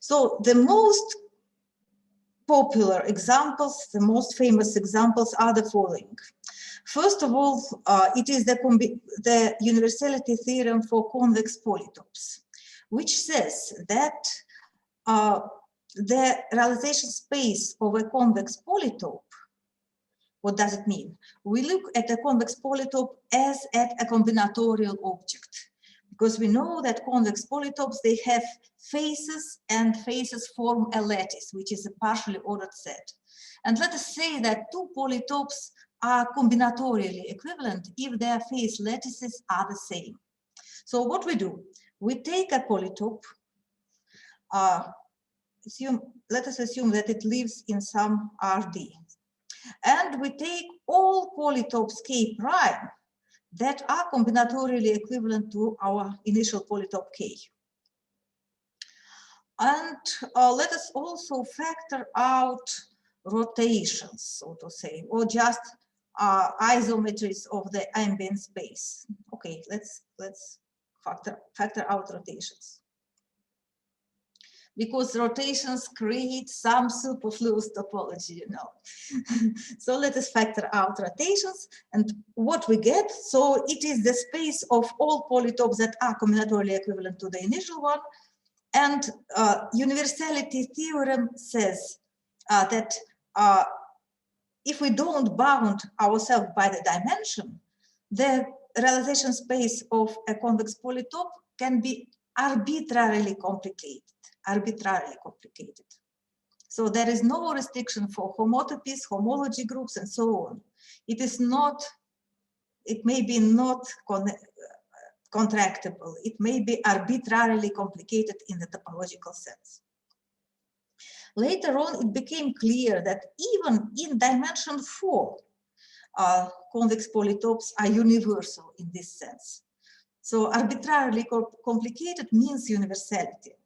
So the most popular examples, the most famous examples are the following. First of all, it is the universality theorem for convex polytopes, which says that the realization space of a convex polytope, what does it mean? We look at a convex polytope as at a combinatorial object, because we know that convex polytopes, they have faces, and faces form a lattice, which is a partially ordered set. And let us say that two polytopes are combinatorially equivalent if their face lattices are the same. So what we do, we take a polytope, let us assume that it lives in some RD, and we take all polytopes K prime that are combinatorially equivalent to our initial polytope K. And let us also factor out rotations, so to say, or just isometries of the ambient space. Okay, let's factor out rotations, because rotations create some superfluous topology, you know. So let us factor out rotations, and what we get, so it is the space of all polytopes that are combinatorially equivalent to the initial one. And universality theorem says that if we don't bound ourselves by the dimension, the realization space of a convex polytope can be arbitrarily complicated. So there is no restriction for homotopies, homology groups, and so on. It is not, it may be not contractible. It may be arbitrarily complicated in the topological sense. Later on, it became clear that even in dimension 4, convex polytopes are universal in this sense. So arbitrarily complicated means universality.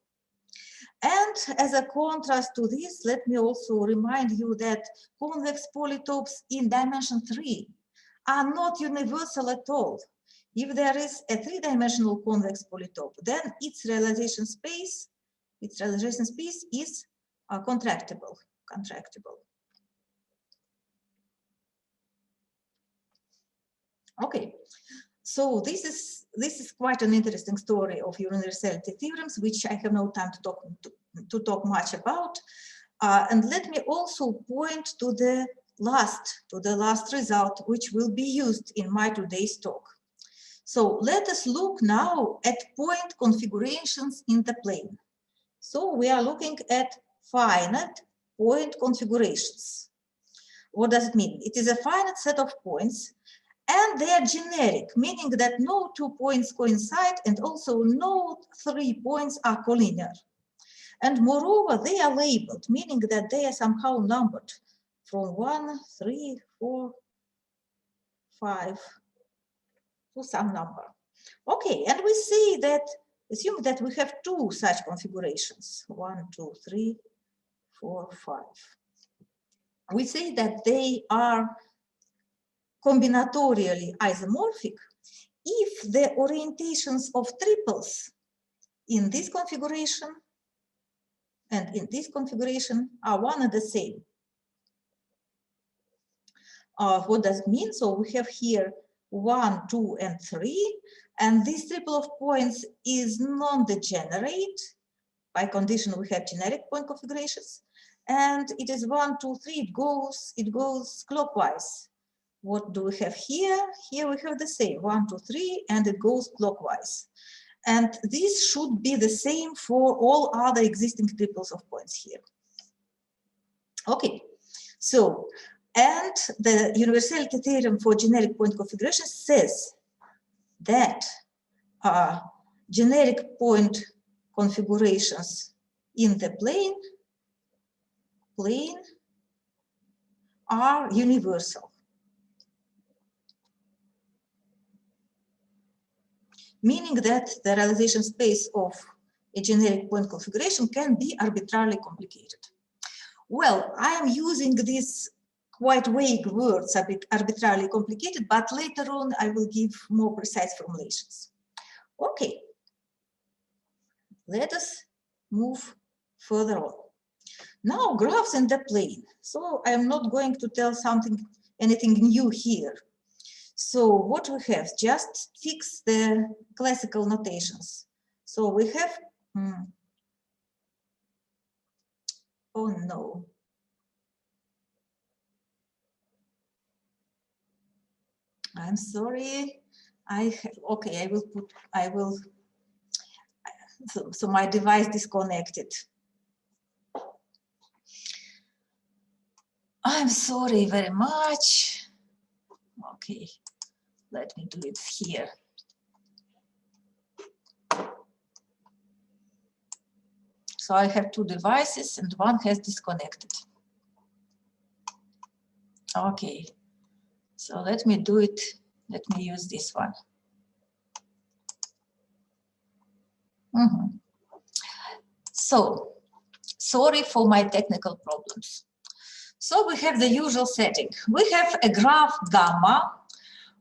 And as a contrast to this, let me also remind you that convex polytopes in dimension 3 are not universal at all. If there is a three-dimensional convex polytope, then its realization space is contractible. Okay. So this is quite an interesting story of universality theorems, which I have no time to talk much about. And let me also point to the last result, which will be used in my today's talk. So let us look now at point configurations in the plane. So we are looking at finite point configurations. What does it mean? It is a finite set of points, and they are generic, meaning that no two points coincide, and also no three points are collinear. And moreover, they are labeled, meaning that they are somehow numbered from 1, 3, 4, 5 to some number. Okay, and we see that, assume that we have two such configurations, 1, 2, 3, 4, 5. We say that they are combinatorially isomorphic if the orientations of triples in this configuration and in this configuration are one and the same. What does it mean? So we have here 1, 2, and 3, and this triple of points is non-degenerate. By condition, we have generic point configurations, and it is 1, 2, 3. It goes clockwise. What do we have here? Here we have the same 1, 2, 3, and it goes clockwise. And this should be the same for all other existing triples of points here. Okay, so, and the universality theorem for generic point configuration says that generic point configurations in the plane are universal. Meaning that the realization space of a generic point configuration can be arbitrarily complicated. Well, I am using these quite vague words, a bit arbitrarily complicated, but later on I will give more precise formulations. Okay, let us move further on. Now graphs in the plane. So I am not going to tell anything new here. So what we have, just fix the classical notations. So we have, oh no. I'm sorry. Okay, so my device disconnected. I'm sorry very much. Okay, let me do it here. So I have two devices and one has disconnected. Okay, so let me do it. Let me use this one. So, sorry for my technical problems. So we have the usual setting. We have a graph gamma,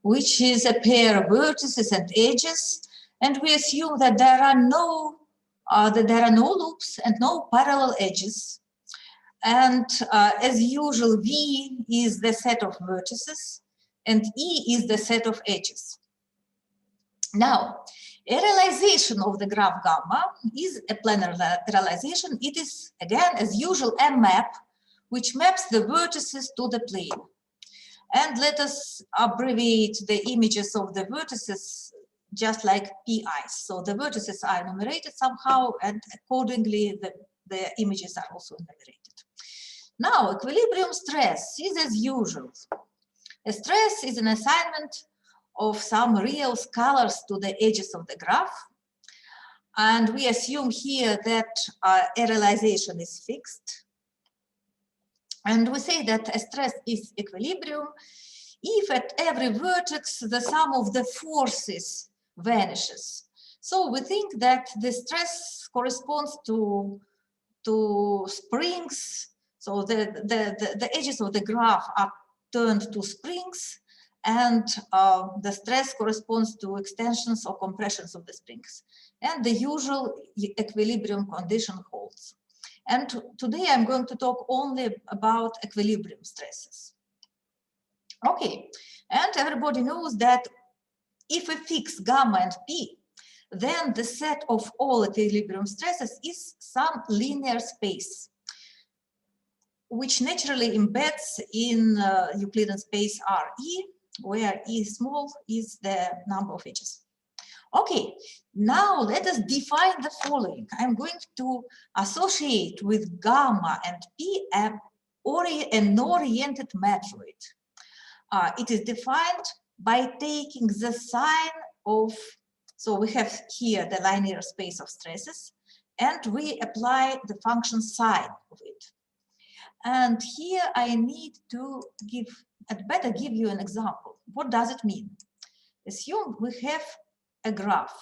which is a pair of vertices and edges, and we assume that there are no loops and no parallel edges. And as usual, V is the set of vertices, and E is the set of edges. Now, a realization of the graph gamma is a planar realization. It is, again, as usual, a map which maps the vertices to the plane. And let us abbreviate the images of the vertices just like PIs. So the vertices are enumerated somehow, and accordingly, the images are also enumerated. Now, equilibrium stress is as usual. A stress is an assignment of some real scalars to the edges of the graph. And we assume here that a realization is fixed. And we say that a stress is equilibrium if at every vertex the sum of the forces vanishes. So we think that the stress corresponds to springs. So the edges of the graph are turned to springs, and the stress corresponds to extensions or compressions of the springs. And the usual equilibrium condition holds. And today I'm going to talk only about equilibrium stresses. Okay, and everybody knows that if we fix gamma and P, then the set of all equilibrium stresses is some linear space, which naturally embeds in Euclidean space Re, where E small is the number of edges. Okay, now let us define the following. I'm going to associate with gamma and P an oriented matroid. It is defined by taking the sign of, so we have here the linear space of stresses, and we apply the function sine of it. And here I need to I'd better give you an example. What does it mean? Assume we have a graph.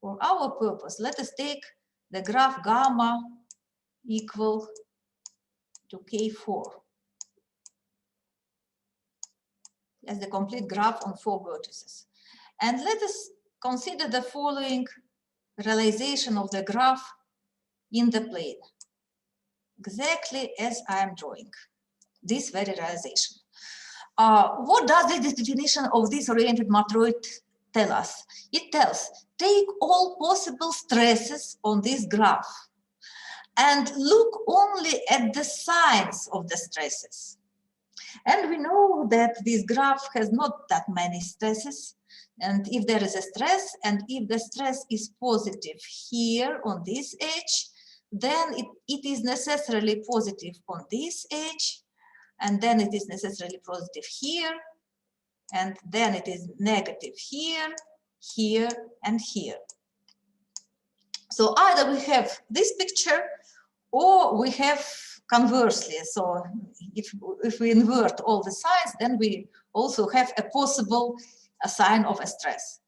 For our purpose, let us take the graph gamma equal to K4 as the complete graph on 4 vertices. And let us consider the following realization of the graph in the plane, exactly as I am drawing, this very realization. What does the definition of this oriented matroid tell us? It tells, take all possible stresses on this graph and look only at the signs of the stresses. And we know that this graph has not that many stresses. And if there is a stress, and if the stress is positive here on this edge, then it is necessarily positive on this edge, and then it is necessarily positive here, and then it is negative here, here, and here. So either we have this picture, or we have conversely. So if we invert all the signs, then we also have a possible sign of a stress.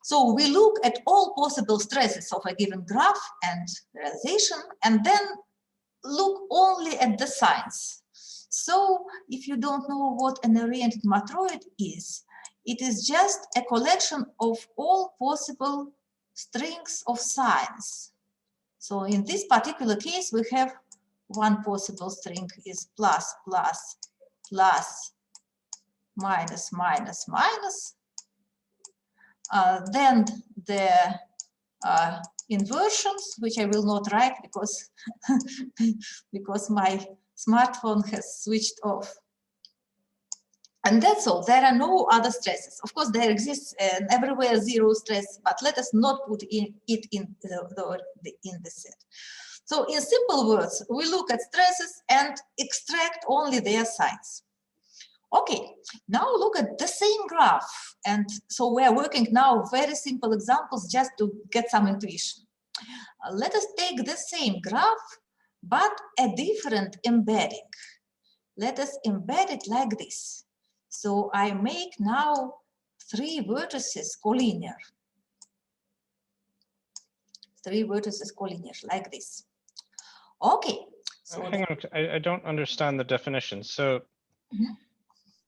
So we look at all possible stresses of a given graph and realization, and then look only at the signs. So if you don't know what an oriented matroid is, it is just a collection of all possible strings of signs. So in this particular case, we have one possible string is plus, plus, plus, minus, minus, minus. Then the inversions, which I will not write because, because my smartphone has switched off. And that's all. There are no other stresses. Of course, there exists everywhere zero stress, but let us not put it in the set. So in simple words, we look at stresses and extract only their signs. Okay, now look at the same graph. And so we're working now very simple examples just to get some intuition. Let us take the same graph, but a different embedding. Let us embed it like this. So I make now 3 vertices collinear. 3 vertices collinear like this. Okay. So hang on, I don't understand the definition. So,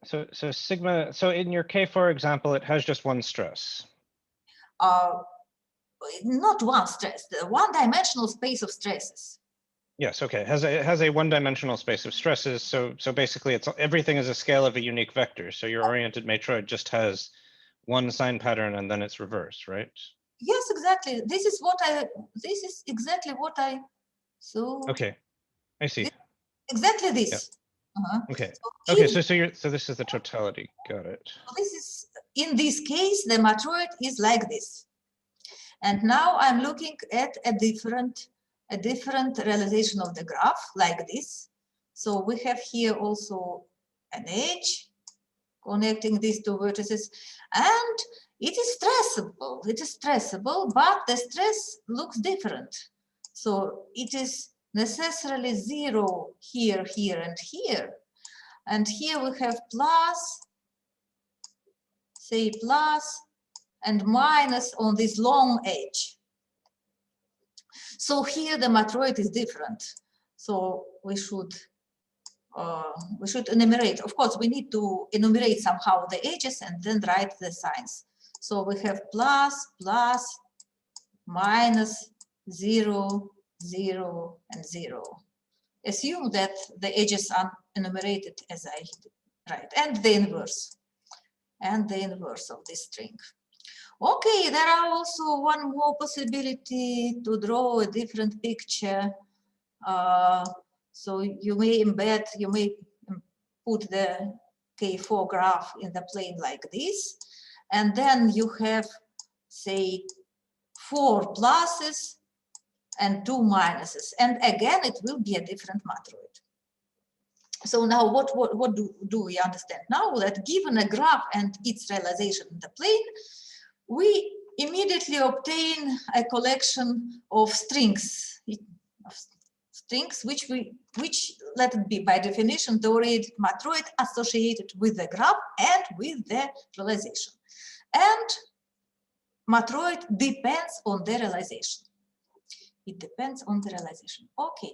so sigma. So in your K4 example, it has just one stress. Not one stress. The one-dimensional space of stresses. Yes. Okay. It has a one-dimensional space of stresses. So basically, everything is a scale of a unique vector. So your oriented matroid just has one sign pattern and then it's reversed, right? Yes, exactly. This is exactly what I. So. Okay, I see. Exactly this. Yeah. Okay. So okay. So this is the totality. Got it. This is, in this case, the matroid is like this. And now I'm looking at a different realization of the graph like this. So we have here also an edge connecting these 2 vertices, and it is stressable. It is stressable, but the stress looks different. So it is necessarily 0 here, here, and here. And here we have plus, say plus, and minus on this long edge. So here the matroid is different. So we should enumerate. Of course, we need to enumerate somehow the edges and then write the signs. So we have plus, plus, minus, 0, 0, and 0. Assume that the edges are enumerated as I write, and the inverse of this string. Okay, there are also one more possibility to draw a different picture. So you may put the K4 graph in the plane like this, and then you have, say, 4 pluses and 2 minuses, and again it will be a different matroid. So now what do we understand? Now that given a graph and its realization in the plane, we immediately obtain a collection of strings, which let it be by definition the oriented matroid associated with the graph and with the realization. And matroid depends on the realization. It depends on the realization. Okay.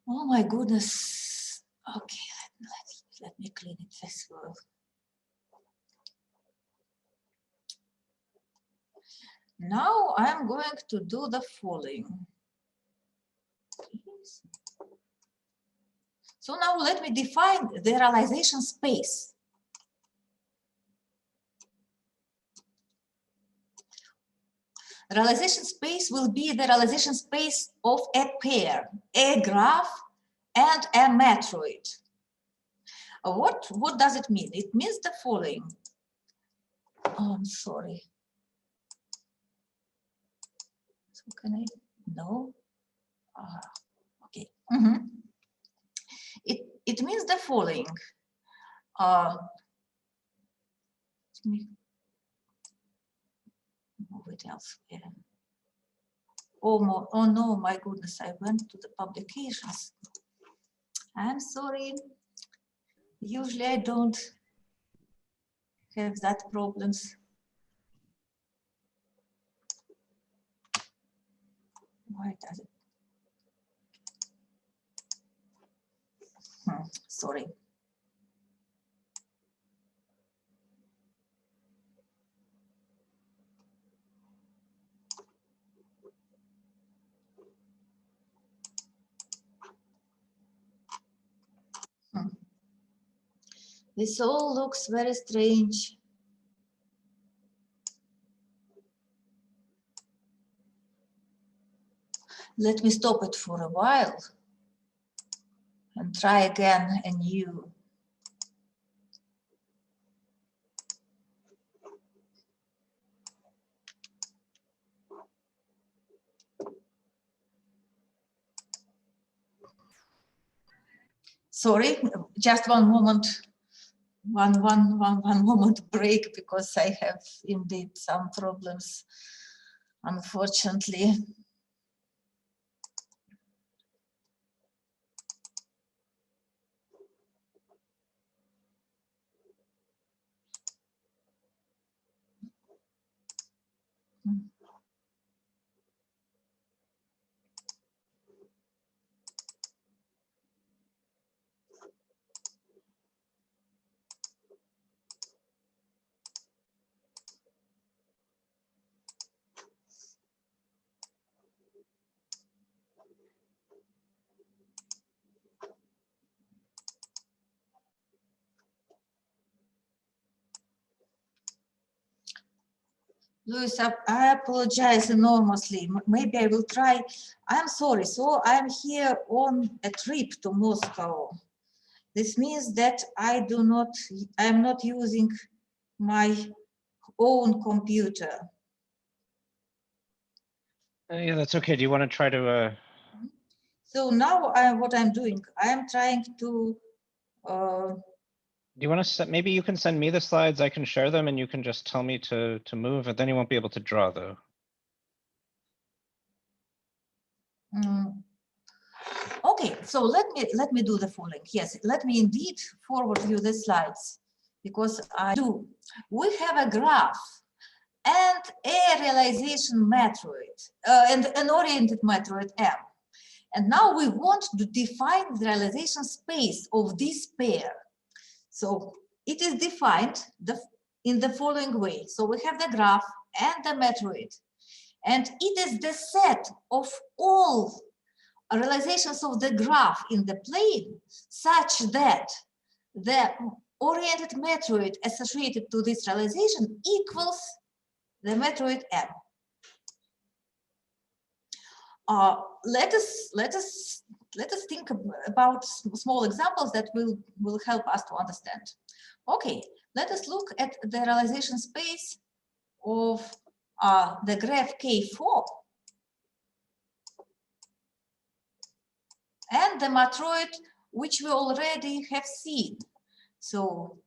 Oh my goodness. Okay, let me clean it first. Now I'm going to do the following. So now let me define the realization space. Realization space will be the realization space of a pair, a graph and a matroid. What does it mean? It means the following. Oh, I'm sorry. So can I? No. Okay. It means the following. Let me move it elsewhere. Oh no, my goodness, I went to the publications. I'm sorry. Usually I don't have that problems. Why does it? Sorry. This all looks very strange. Let me stop it for a while and try again anew. Sorry, just one moment. One moment break, because I have indeed some problems, unfortunately. Louis, I apologize enormously. Maybe I will try. I'm sorry. So I'm here on a trip to Moscow. This means that I'm not using my own computer. Yeah, that's okay. Do you want to try to? So now what I'm doing, I am trying to. Do you want to set? Maybe you can send me the slides. I can share them, and you can just tell me to move. And then you won't be able to draw, though. Okay, so let me do the following. Yes, let me indeed forward you the slides, because I do. We have a graph and a realization matroid and an oriented matroid M. And now we want to define the realization space of this pair. So it is defined in the following way. So we have the graph and the matroid, and it is the set of all realizations of the graph in the plane such that the oriented matroid associated to this realization equals the matroid M. Let us think about small examples that will help us to understand. Okay, let us look at the realization space of the graph K4 and the matroid, which we already have seen. So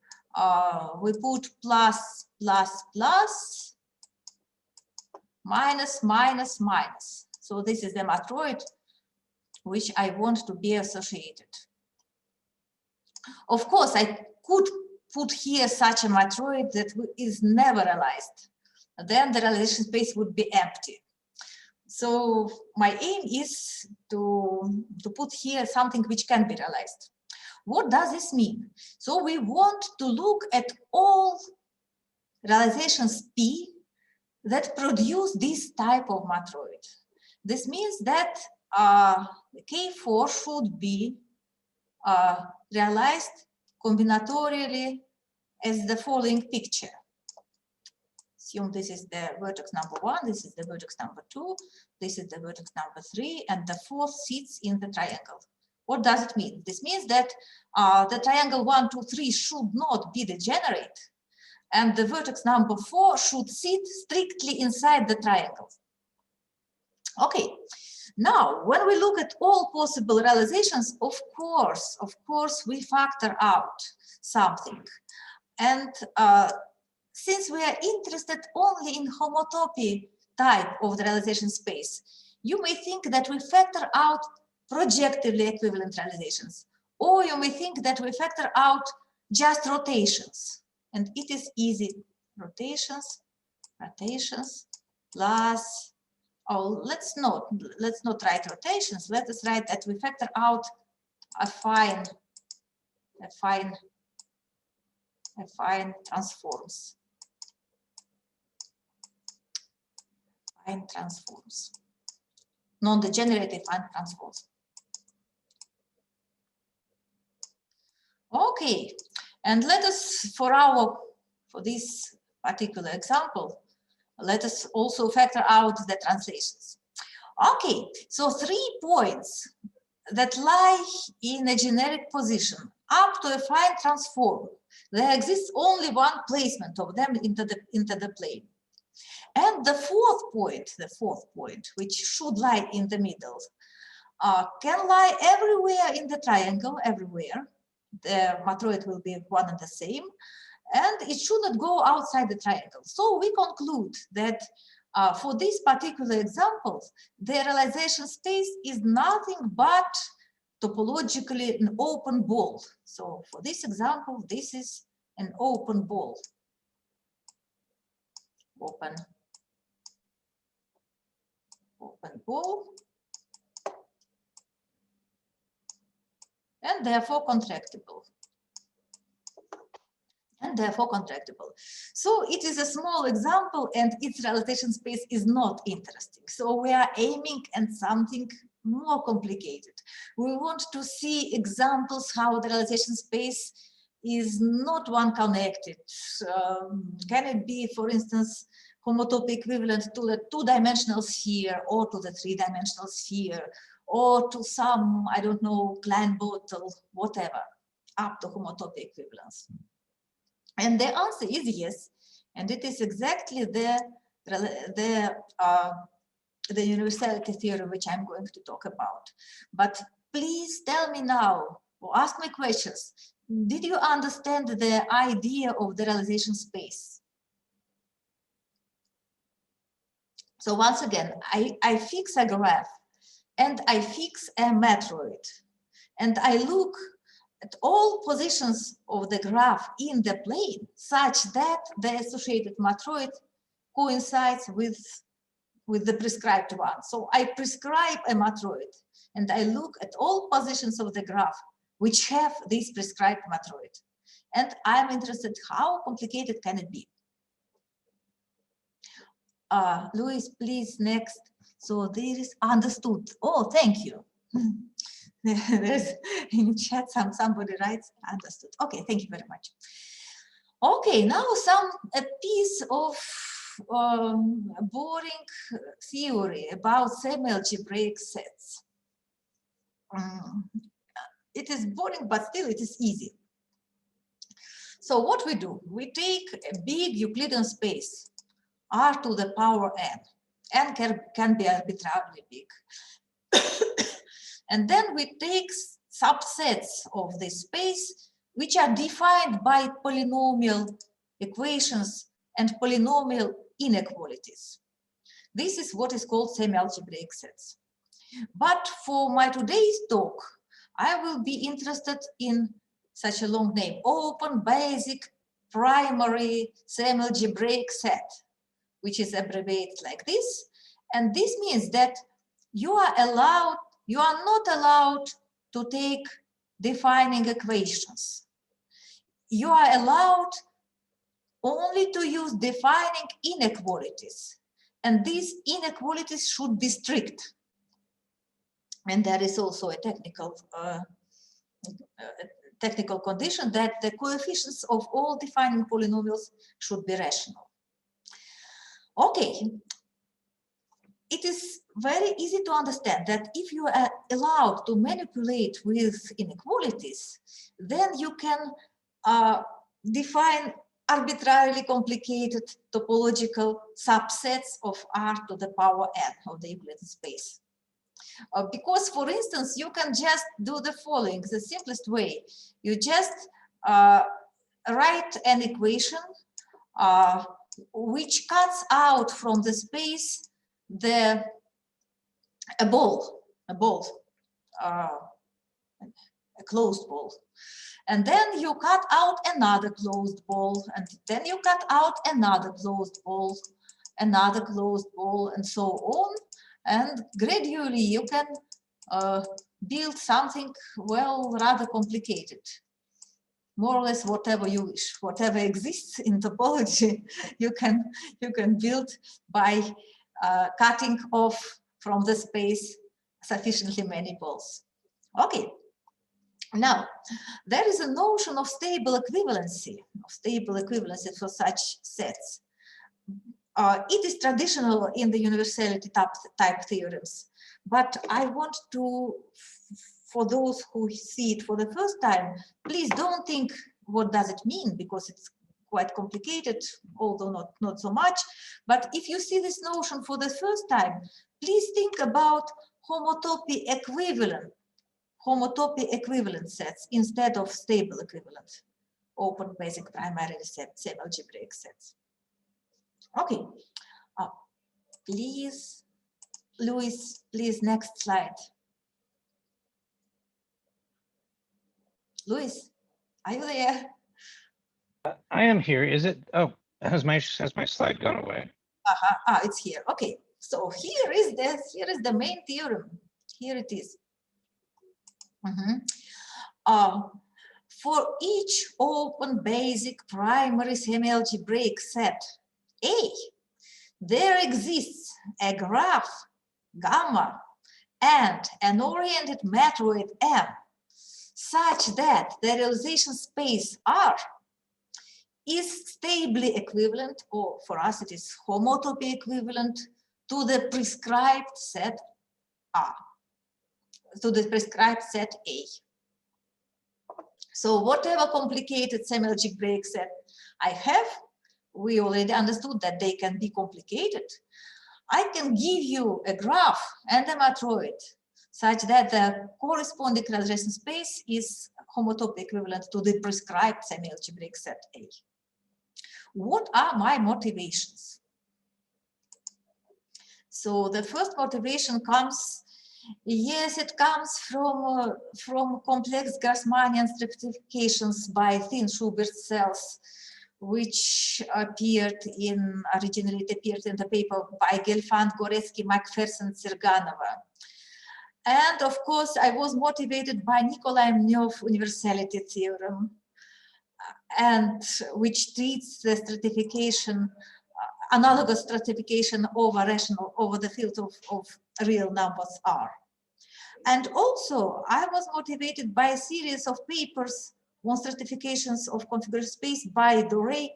we put plus, plus, plus, minus, minus, minus. So this is the matroid which I want to be associated. Of course, I could put here such a matroid that is never realized. Then the realization space would be empty. So my aim is to put here something which can be realized. What does this mean? So we want to look at all realizations P that produce this type of matroid. This means that K4 should be realized combinatorially as the following picture. Assume this is the vertex number 1, this is the vertex number 2, this is the vertex number 3, and the fourth sits in the triangle. What does it mean? This means that the triangle 1, 2, 3 should not be degenerate, and the vertex number 4 should sit strictly inside the triangle. Okay, now when we look at all possible realizations, of course, we factor out something. And since we are interested only in homotopy type of the realization space, you may think that we factor out projectively equivalent realizations, or you may think that we factor out just rotations. And it is easy. Rotations plus, oh, let's not write rotations. Let us write that we factor out affine transforms. Affine transforms. Non-degenerate affine transforms. Okay, And let us, for this particular example, let us also factor out the translations. Okay, so 3 points that lie in a generic position up to a fine transform. There exists only one placement of them into the plane. And the fourth point, which should lie in the middle, can lie everywhere in the triangle, everywhere. The matroid will be one and the same, and it should not go outside the triangle. So we conclude that for these particular examples, the realization space is nothing but topologically an open ball. So for this example, this is an open ball. Open ball. And therefore contractible. So it is a small example and its realization space is not interesting. So we are aiming at something more complicated. We want to see examples how the realization space is not one connected. Can it be, for instance, homotope equivalent to the 2-dimensional sphere or to the 3-dimensional sphere or to some, I don't know, Klein bottle, whatever, up to homotope equivalence? And the answer is yes, and it is exactly the universality theorem which I'm going to talk about. But please tell me now, or ask me questions. Did you understand the idea of the realization space? So once again, I fix a graph and I fix a matroid, and I look at all positions of the graph in the plane such that the associated matroid coincides with the prescribed one. So I prescribe a matroid and I look at all positions of the graph which have this prescribed matroid. And I'm interested, how complicated can it be? Louis, please, next. So there is understood. Oh, thank you. There's in chat somebody writes understood. Okay, thank you very much. Okay, now a piece of boring theory about semialgebraic sets. It is boring, but still it is easy. So what we do, we take a big Euclidean space, r to the power n can be arbitrarily big. And then we take subsets of this space, which are defined by polynomial equations and polynomial inequalities. This is what is called semialgebraic sets. But for my today's talk, I will be interested in such a long name, open basic primary semialgebraic set, which is abbreviated like this. And this means that you are not allowed to take defining equations. You are allowed only to use defining inequalities. And these inequalities should be strict. And there is also a technical condition that the coefficients of all defining polynomials should be rational. Okay. It is very easy to understand that if you are allowed to manipulate with inequalities, then you can define arbitrarily complicated topological subsets of r to the power n of the Euclidean space. Because, for instance, you can just do the following, the simplest way. You just write an equation which cuts out from the space a closed ball, and then you cut out another closed ball, and then you cut out another closed ball, and so on, and gradually you can build something, well, rather complicated. More or less whatever you wish, whatever exists in topology, you can build by cutting off from the space sufficiently many balls. Okay, Now, there is a notion of stable equivalency for such sets. It is traditional in the universality type theorems, but I want to, for those who see it for the first time, please don't think what does it mean, because it's quite complicated, although not so much. But if you see this notion for the first time, please think about homotopy equivalent sets instead of stable equivalent open basic primary semialgebraic sets. Okay, please, Luis, please, next slide. Luis, are you there? I am here. Is it? Oh, has my slide gone away? It's here. Okay, so here is the main theorem. Here it is. For each open basic primary semialgebraic set A, there exists a graph gamma and an oriented matroid M, such that the realization space R is stably equivalent, or for us it is homotopy equivalent, to the prescribed set A, to the prescribed set A. So whatever complicated semialgebraic set I have, we already understood that they can be complicated. I can give you a graph and a matroid such that the corresponding realization space is homotopy equivalent to the prescribed semialgebraic set A. What are my motivations? So the first motivation comes, yes, it comes from complex Grassmanian stratifications by thin Schubert cells, which originally appeared in the paper by Gelfand, Goresky, MacPherson, Serganova. And of course, I was motivated by Mnëv universality theorem, and which treats the stratification, analogous stratification over the field of real numbers R. And also, I was motivated by a series of papers on stratifications of configuration space by Doray,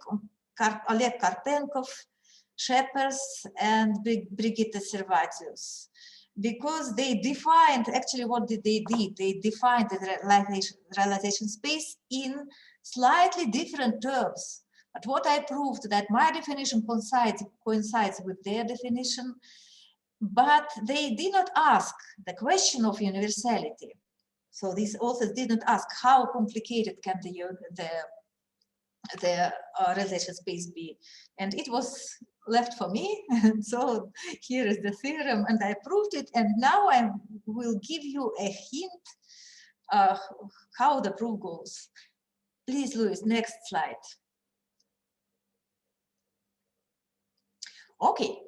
Karpenkov, Schepers, and Brigitte Servatius, because they defined, actually what did they do? They defined the realization space in slightly different terms. But what I proved that my definition coincides with their definition, but they did not ask the question of universality. So these authors didn't ask how complicated can the realization space be, and it was left for me. And so here is the theorem, and I proved it, and now I will give you a hint how the proof goes. Please, Luis, next slide. Okay,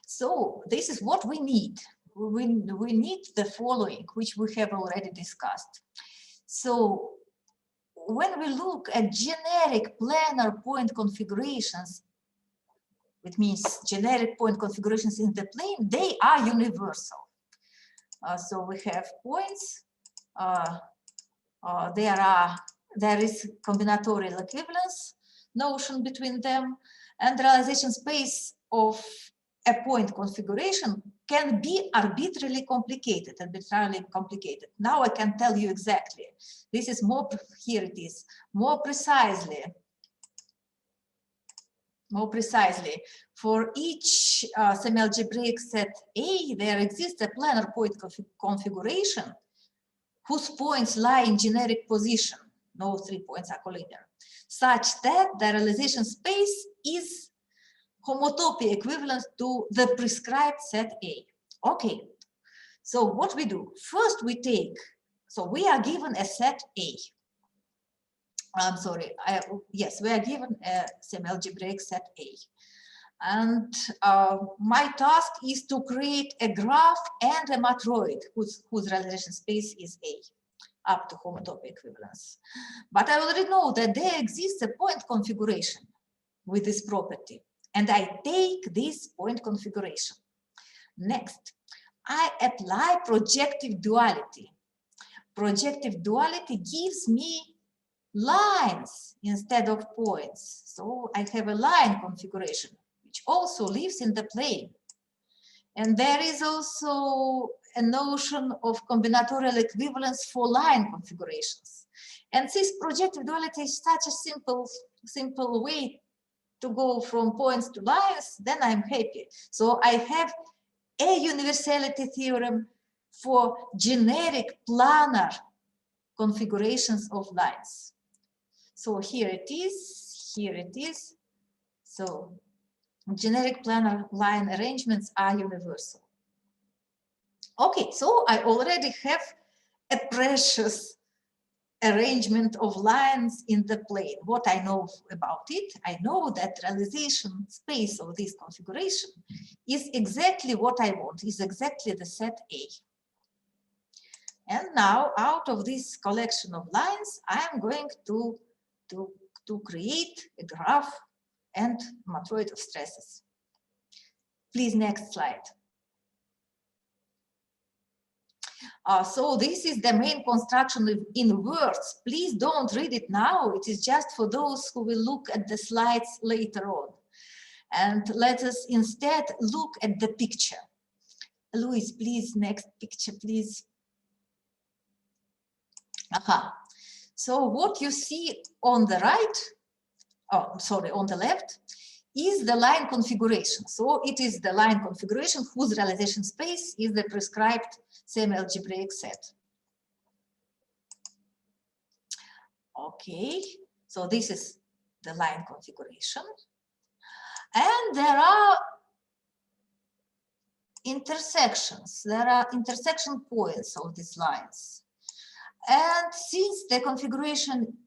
so this is what we need. We need the following, which we have already discussed. So when we look at generic planar point configurations, it means generic point configurations in the plane, they are universal. So we have points, there is combinatorial equivalence notion between them, and the realization space of a point configuration can be arbitrarily complicated. Now I can tell you exactly. This is more, here it is, more precisely. For each semialgebraic set A, there exists a planar point configuration whose points lie in generic position. No 3 points are collinear, such that the realization space is homotopy equivalent to the prescribed set A. Okay, so what we do? First we take, so we are given a set A. I'm sorry, yes, we are given a semialgebraic set A. And my task is to create a graph and a matroid whose realization space is A, up to homotopy equivalence. But I already know that there exists a point configuration with this property, and I take this point configuration. Next, I apply projective duality. projective duality gives me lines instead of points. So I have a line configuration, which also lives in the plane. And there is also a notion of combinatorial equivalence for line configurations. And this projective duality is such a simple way to go from points to lines, then I'm happy. So I have a universality theorem for generic planar configurations of lines. So here it is, here it is. So generic planar line arrangements are universal. Okay, so I already have a precious arrangement of lines in the plane. What I know about it, I know that realization space of this configuration is exactly what I want, is exactly the set A. And now out of this collection of lines, I am going to create a graph and matroid of stresses. Please, next slide. So this is the main construction in words. Please don't read it now. It is just for those who will look at the slides later on. And let us instead look at the picture. Louis, please, next picture, please. Aha. So what you see on the right, oh, sorry, on the left, is the line configuration. So it is the line configuration whose realization space is the prescribed semialgebraic set. Okay, so this is the line configuration. And there are intersections. There are intersection points of these lines. And since the configuration,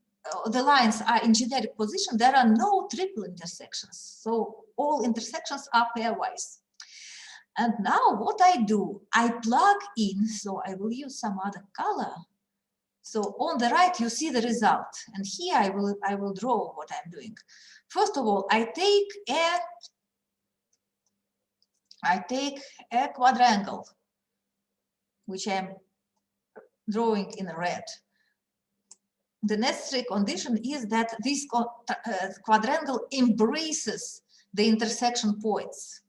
the lines are in generic position, there are no triple intersections. So all intersections are pairwise. And now what I do, I plug in, so I will use some other color. So on the right, you see the result. And here I will draw what I'm doing. First of all, I take a quadrangle, which I'm drawing in red. The necessary condition is that this quadrangle embraces the intersection points.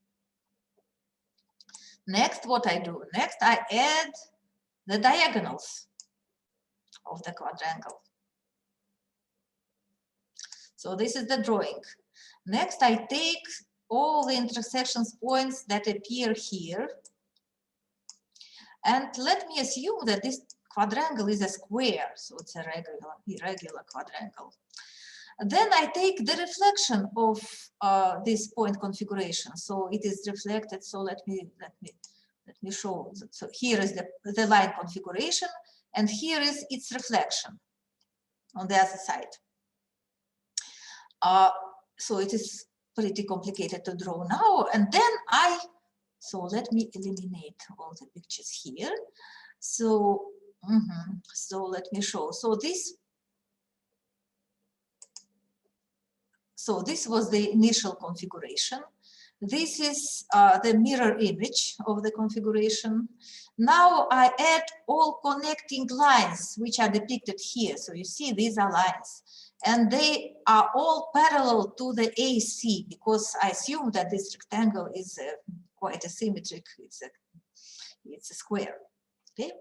Next, what I do? Next, I add the diagonals of the quadrangle. So this is the drawing. Next, I take all the intersections points that appear here. And let me assume that this quadrangle is a square, so it's a irregular quadrangle. Then I take the reflection of this point configuration. So it is reflected. So let me show. So here is the line configuration, and here is its reflection on the other side. So it is pretty complicated to draw now. And then so let me eliminate all the pictures here. So, so let me show. So this was the initial configuration. This is the mirror image of the configuration. Now I add all connecting lines, which are depicted here. So you see, these are lines. And they are all parallel to the AC, because I assume that this rectangle is quite asymmetric. It's a square. Okay.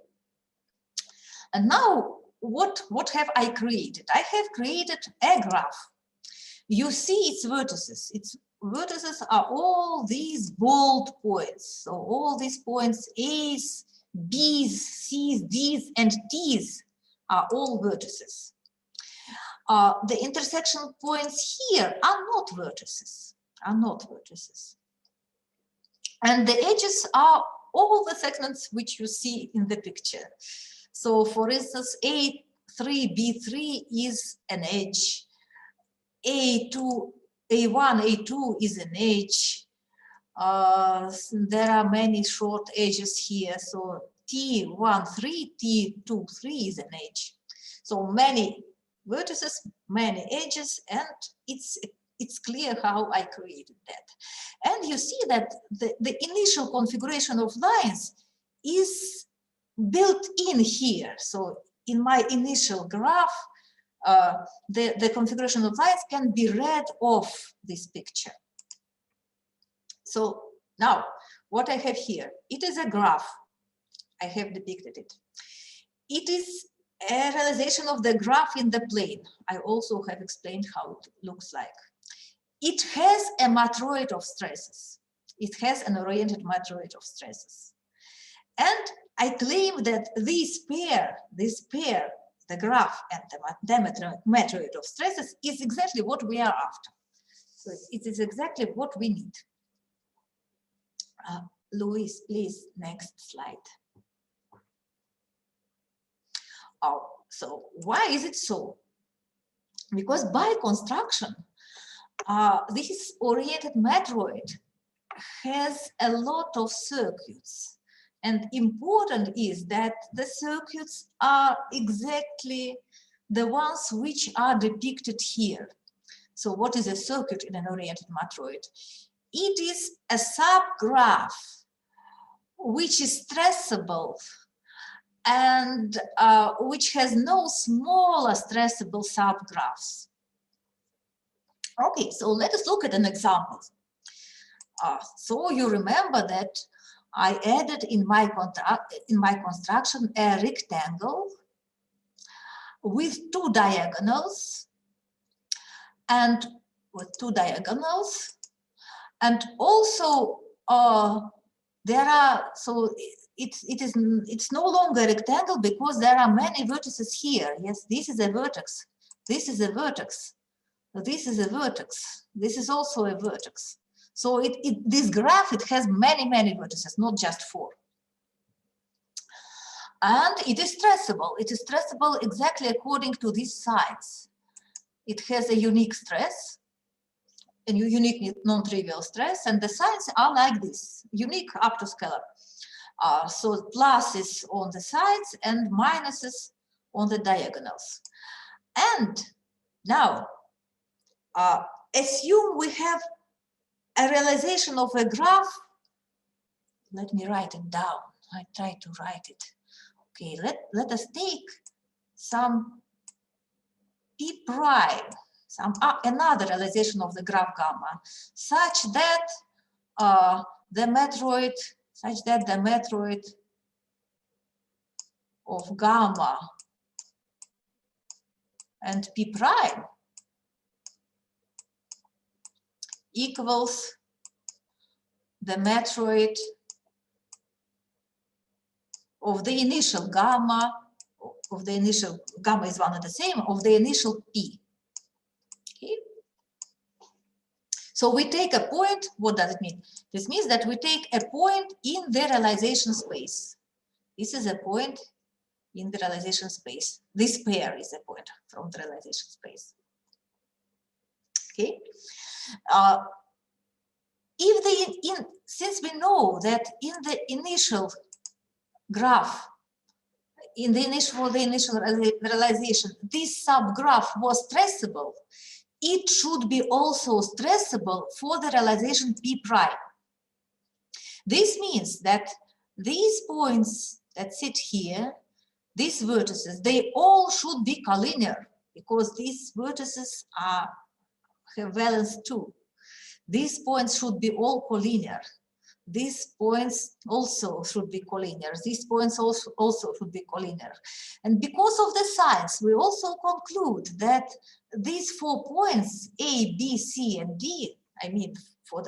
And now, what have I created? I have created a graph. You see its vertices. Its vertices are all these bold points. So all these points, A's, B's, C's, D's, and T's are all vertices. The intersection points here are not vertices. And the edges are all the segments which you see in the picture. So for instance, A3, B3 is an edge. A1, A2 is an edge. There are many short edges here. So T13, T23 is an edge. So many vertices, many edges, and it's clear how I created that. And you see that the initial configuration of lines is built in here. So in my initial graph, the configuration of lines can be read off this picture. So now what I have here, it is a graph. I have depicted it. It is a realization of the graph in the plane. I also have explained how it looks like. It has a matroid of stresses. It has an oriented matroid of stresses. And I claim that this pair, the graph and the matroid of stresses, is exactly what we are after. So it is exactly what we need. Luis, please, next slide. Oh, so why is it so? Because by construction, this oriented matroid has a lot of circuits. And important is that the circuits are exactly the ones which are depicted here. So what is a circuit in an oriented matroid? It is a subgraph which is stressable and which has no smaller stressable subgraphs. Okay, so let us look at an example. So you remember that I added in my construction a rectangle with two diagonals, and also there are, so it's no longer a rectangle because there are many vertices here. Yes, this is a vertex, this is a vertex, this is a vertex, this is also a vertex. So this graph, it has many vertices, not just 4. And it is stressable. It is stressable exactly according to these signs. It has a unique stress, a unique non-trivial stress, and the signs are like this, unique up to scalar. So pluses on the sides and minuses on the diagonals. And now, assume we have a realization of a graph. Let me write it down. I try to write it. Okay, let us take some p prime, another realization of the graph gamma, such that the matroid of gamma and p prime equals the matroid of the initial gamma, gamma is one and the same, of the initial p. Okay. So we take a point. What does it mean? This means that we take a point in the realization space. This is a point in the realization space. This pair is a point from the realization space. Okay. Since we know that in the initial graph, for the initial realization, this subgraph was stressable, it should be also stressable for the realization p prime. This means that these points that sit here, these vertices, they all should be collinear because these vertices have valence 2. These points should be all collinear. These points also should be collinear. These points also should be collinear. And because of the signs, we also conclude that these 4 points, A, B, C, and D, I mean for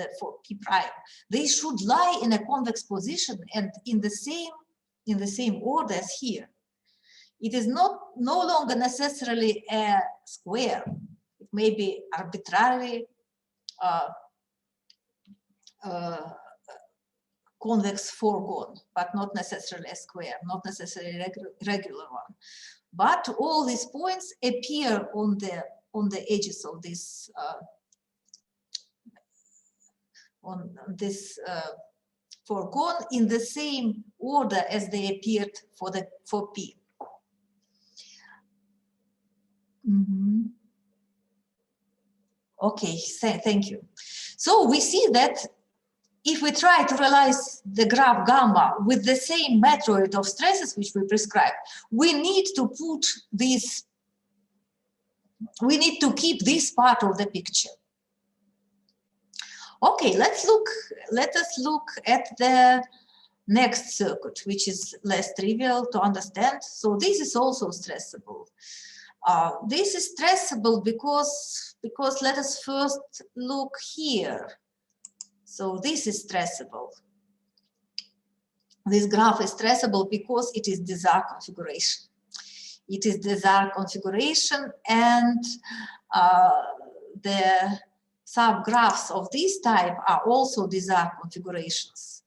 P prime, they should lie in a convex position and in the same order as here. It is no longer necessarily a square. It may be arbitrarily convex foregone, but not necessarily a square, not necessarily a regular one. But all these points appear on the edges of this foregone in the same order as they appeared for P. Okay, thank you. So we see that if we try to realize the graph gamma with the same matroid of stresses which we prescribe, we need to put this, we need to keep this part of the picture. Okay, let us look at the next circuit, which is less trivial to understand. So this is also stressable. This is stressable because let us first look here. So this is stressable. This graph is stressable because it is Desargues configuration. It is Desargues configuration, and the subgraphs of this type are also Desargues configurations.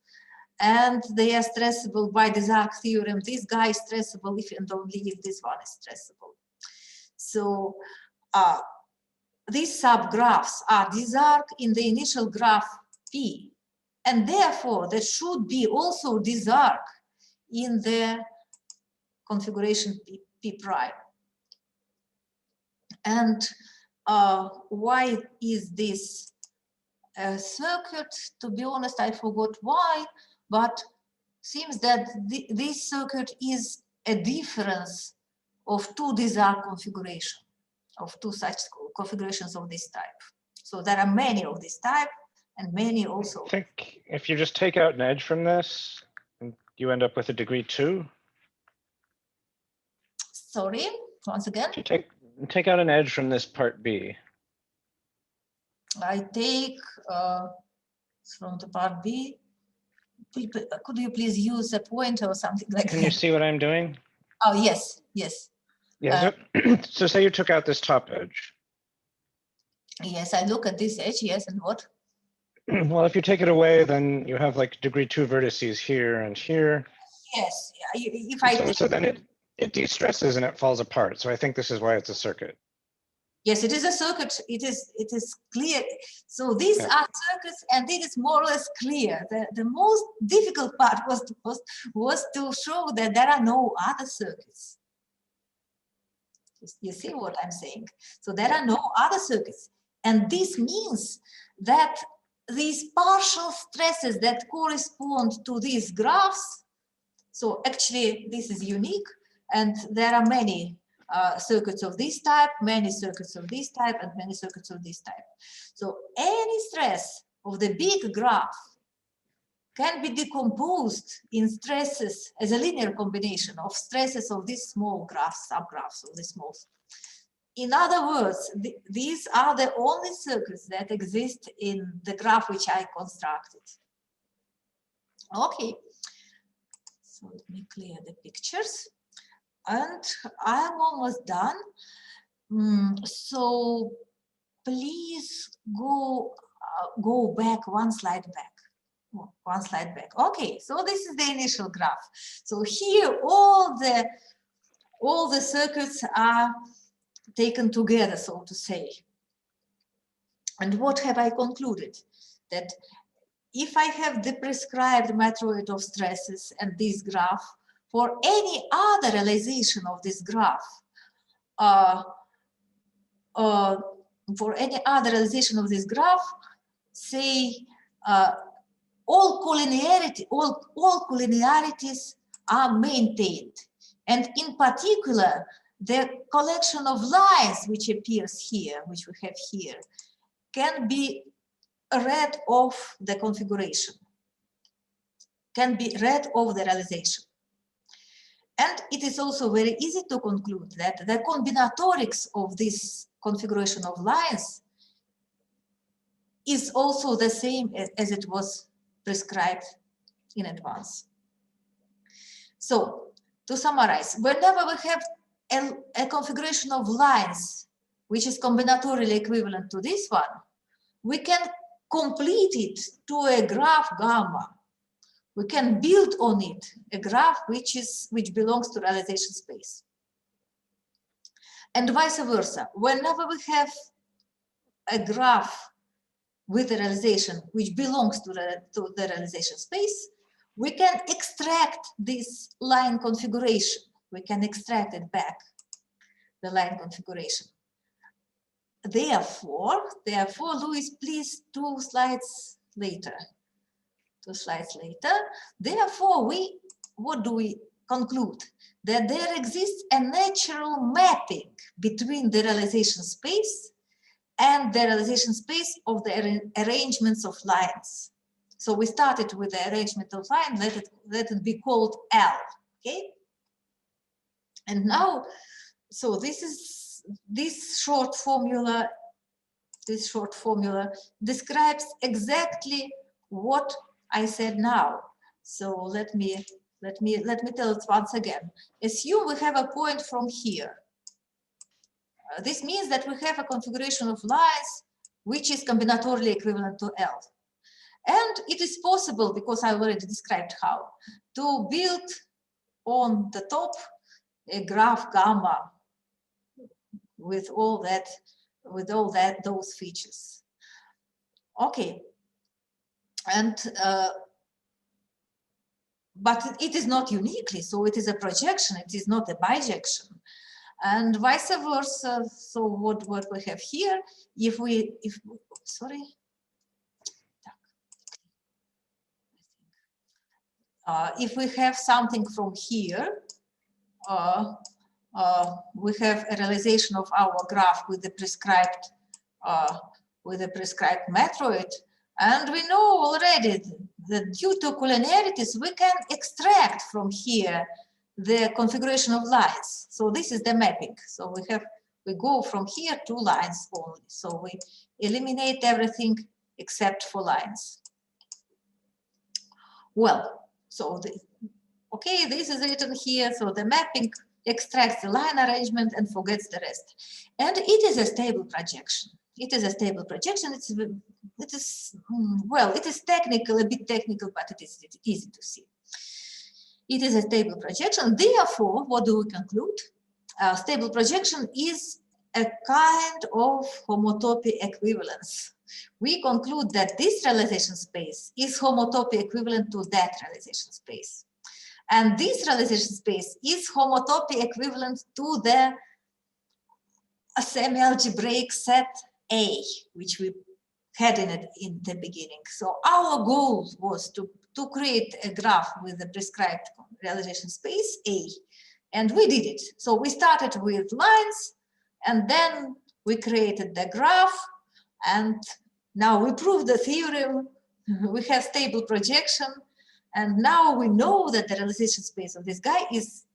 And they are stressable by Desargues theorem. This guy is stressable if and only if this one is stressable. So these subgraphs are Desargues in the initial graph P, and therefore there should be also Desargues in the configuration P prime. And why is this a circuit? To be honest, I forgot why, but seems that this circuit is a difference of two Desargues configurations, of two such configurations of this type. So there are many of this type, and many also. I think if you just take out an edge from this, you end up with a degree 2. Sorry, once again. You take out an edge from this part B. I take from the part B. Could you please use a pointer or something like that? Can you see what I'm doing? Oh, yes, yes. Yeah, so say you took out this top edge. Yes, I look at this edge, yes, and what? Well, if you take it away, then you have like degree 2 vertices here and here. Yes, if I... So then it de-stresses and it falls apart. So I think this is why it's a circuit. Yes, it is a circuit. It is clear. So these are circuits, and it is more or less clear. The most difficult part was to show that there are no other circuits. You see what I'm saying? So there are no other circuits. And this means that these partial stresses that correspond to these graphs, so actually this is unique, and there are many circuits of this type, many circuits of this type, and many circuits of this type. So any stress of the big graph can be decomposed in stresses as a linear combination of stresses of these small graphs, subgraphs of the small. In other words, these are the only circuits that exist in the graph which I constructed. Okay, so let me clear the pictures. And I'm almost done. So please go back one slide back. One slide back. Okay, so this is the initial graph. So here all the circuits are taken together, so to say. And what have I concluded? That if I have the prescribed matroid of stresses and this graph, for any other realization of this graph, say all collinearities are maintained, and in particular the collection of lines which appears here, which we have here, can be read of the configuration, can be read of the realization. And it is also very easy to conclude that the combinatorics of this configuration of lines is also the same as it was prescribed in advance. So, to summarize, whenever we have a configuration of lines which is combinatorially equivalent to this one, we can complete it to a graph gamma. We can build on it a graph which belongs to realization space. And vice versa, whenever we have a graph with a realization which belongs to the realization space, we can extract this line configuration. We can extract it back, the line configuration. Therefore, Louis, please 2 slides later. 2 slides later. Therefore, what do we conclude? That there exists a natural mapping between the realization space and the realization space of the arrangements of lines. So we started with the arrangement of line, let it be called L, okay? And now, so this short formula describes exactly what I said now. So let me tell it once again. Assume we have a point from here. This means that we have a configuration of lines which is combinatorially equivalent to L. And it is possible, because I already described how, to build on the top a graph gamma with all those features. Okay. And but it is not uniquely, so it is a projection, it is not a bijection. And vice versa. So what we have here, if we have something from here, we have a realization of our graph with the prescribed matroid, and we know already that due to collinearities we can extract from here the configuration of lines. So this is the mapping. So we go from here to lines only. So we eliminate everything except for lines. Well, so okay, this is written here. So the mapping extracts the line arrangement and forgets the rest. And it is a stable projection. It is a stable projection. It is technical, a bit technical, but it is easy to see. It is a stable projection. Therefore, what do we conclude? Stable projection is a kind of homotopy equivalence. We conclude that this realization space is homotopy equivalent to that realization space. And this realization space is homotopy equivalent to the semialgebraic set A, which we had in the beginning. So our goal was to create a graph with the prescribed realization space A, and we did it. So we started with lines, and then we created the graph, and now we proved the theorem. We have stable projection, and now we know that the realization space of this guy is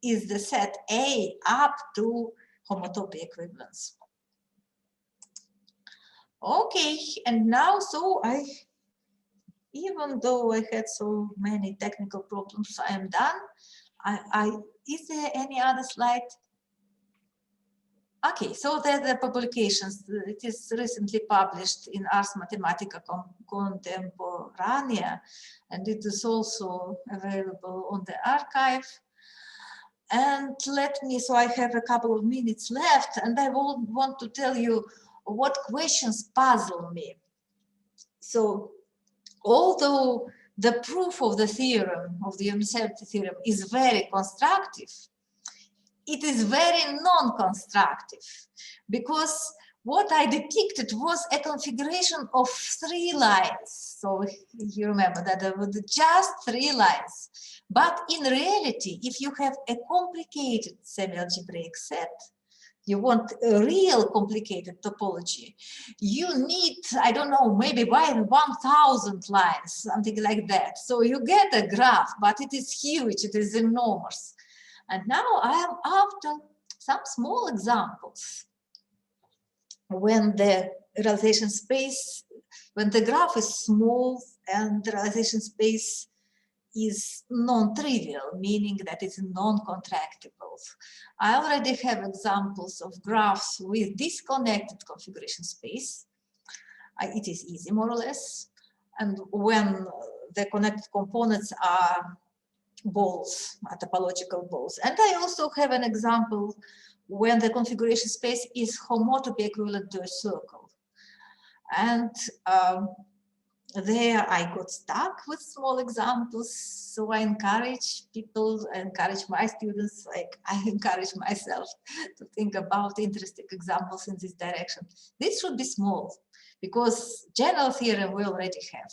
the set A up to homotopy equivalence. Okay, and now, so even though I had so many technical problems, I am done. Is there any other slide? Okay, so the publications. It is recently published in Ars Mathematica Contemporanea, and it is also available on the archive. And so I have a couple of minutes left, and I want to tell you what questions puzzle me. So, although the proof of the theorem, of the universality theorem, is very constructive, it is very non-constructive, because what I depicted was a configuration of 3 lines. So you remember that there were just 3 lines. But in reality, if you have a complicated semialgebraic set, you want a real complicated topology, you need, I don't know, maybe 1,000 lines, something like that. So you get a graph, but it is huge, it is enormous. And now I am after some small examples. When the realization space, when the graph is small and the realization space is non-trivial, meaning that it's non-contractible. I already have examples of graphs with disconnected configuration space. It is easy, more or less. And when the connected components are balls, topological balls. And I also have an example when the configuration space is homotopy equivalent to a circle. And there I got stuck with small examples, so I encourage people, I encourage my students, like I encourage myself to think about interesting examples in this direction. This should be small, because general theorem we already have.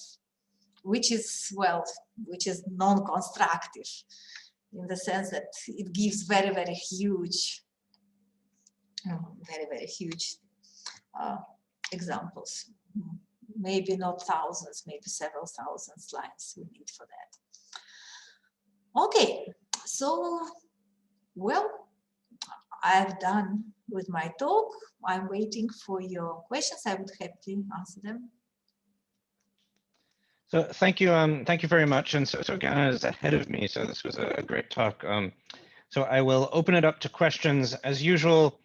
which is, well, which is non-constructive in the sense that it gives very, very huge examples. Maybe not thousands, maybe several thousands lines we need for that. Okay, so, well, I've done with my talk. I'm waiting for your questions. I would happily answer them. So thank you very much. And so Gaiane is ahead of me, so this was a great talk. So I will open it up to questions as usual.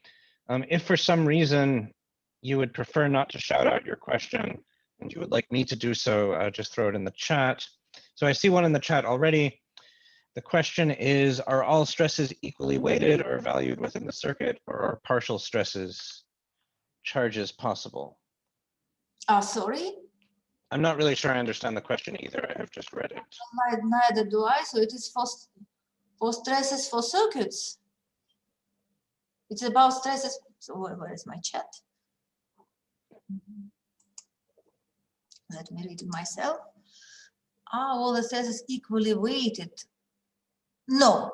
If for some reason you would prefer not to shout out your question and you would like me to do so, just throw it in the chat. So I see one in the chat already. The question is, are all stresses equally weighted or valued within the circuit, or are partial stresses charges possible? Sorry? I'm not really sure I understand the question either. I have just read it. Neither do I. So it is for stresses for circuits. It's about stresses. So where is my chat? Let me read it myself. All the stresses equally weighted. No.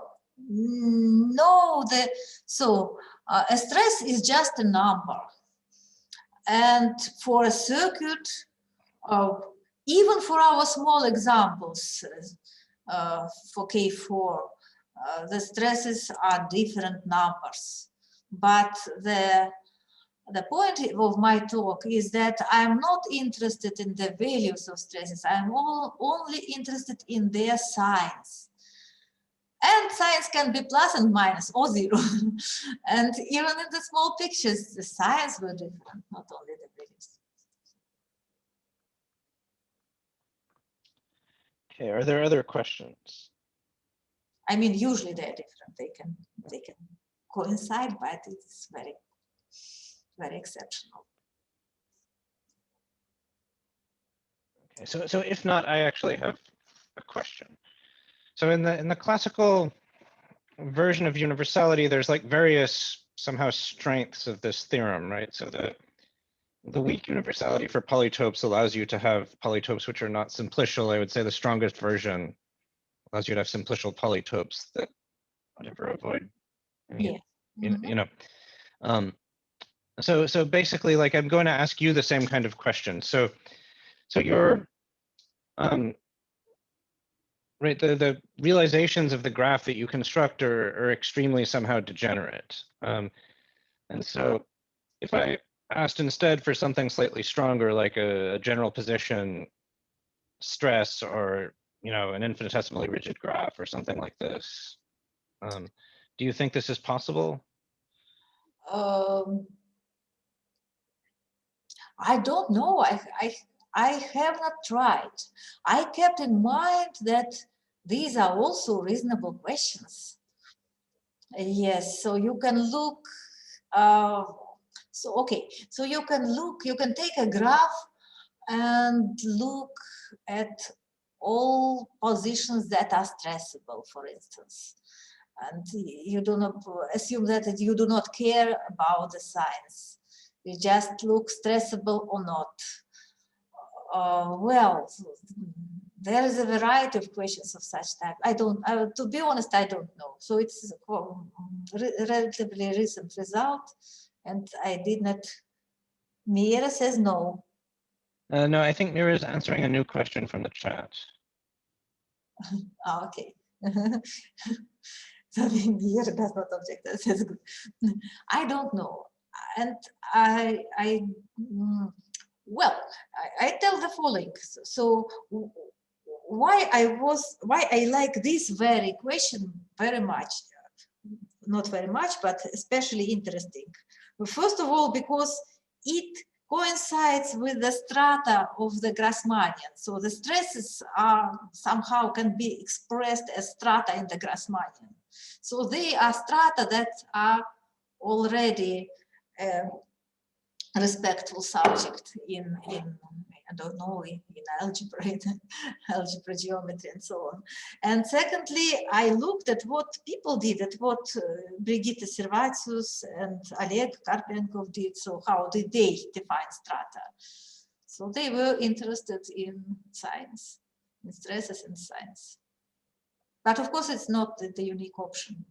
A stress is just a number. And for a circuit, even for our small examples, for K4, the stresses are different numbers. But the point of my talk is that I'm not interested in the values of stresses. I'm only interested in their signs. And signs can be plus and minus or zero. And even in the small pictures, the signs were different, not only the values. Okay, are there other questions? I mean, usually they're different. They can coincide, but it's very, very exceptional. Okay, so if not, I actually have a question. So in the classical version of universality, there's like various somehow strengths of this theorem, right? So the weak universality for polytopes allows you to have polytopes which are not simplicial. I would say the strongest version allows you to have simplicial polytopes that whatever avoid any, you know. So basically, like, I'm going to ask you the same kind of question. So you're right, the realizations of the graph that you construct are extremely somehow degenerate. And so if I asked instead for something slightly stronger, like a general position stress, or an infinitesimally rigid graph or something like this, do you think this is possible? I don't know. I have not tried. I kept in mind that these are also reasonable questions. Yes, so you can look. So you can take a graph and look at all positions that are stressable, for instance. And you do not assume that you do not care about the signs. You just look stressable or not. Well, there is a variety of questions of such type. To be honest, I don't know. So it's a relatively recent result, and I did not. Mira says no. No, I think Mira is answering a new question from the chat. Okay. So Mira does not object. That's good. I don't know, and well, I tell the following. So why I like this very question very much, not very much, but especially interesting. First of all, because it coincides with the strata of the Grassmanian. So the stresses are somehow can be expressed as strata in the Grassmanian. So they are strata that are already respectful subject in I don't know, in algebra, algebra geometry and so on. And secondly, I looked at what people did, at what Brigitte Servatius and Oleg Karpenkov did. So how did they define strata? So they were interested in science. in stresses and signs. But of course, it's not the unique option.